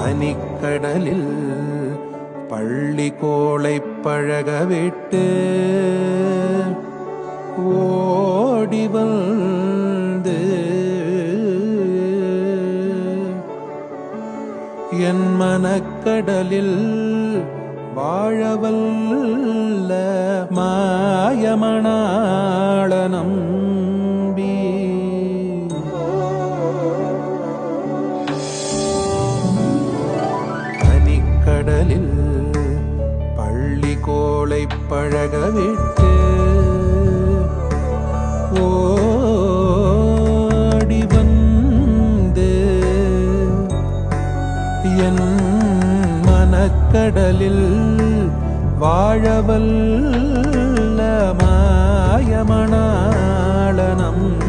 தனிக்கடலில் பள்ளி கோளை பழகவிட்டு ஓடி வந்து என் மனக்கடலில் வாழவல்ல மாயமணாள நம்பி தனிக்கடலில் பள்ளி கோளை பழகவிட்டு ஓடி வந்து என் மனக்கடலில் வாழவல்ல மாயமணாள நம்பி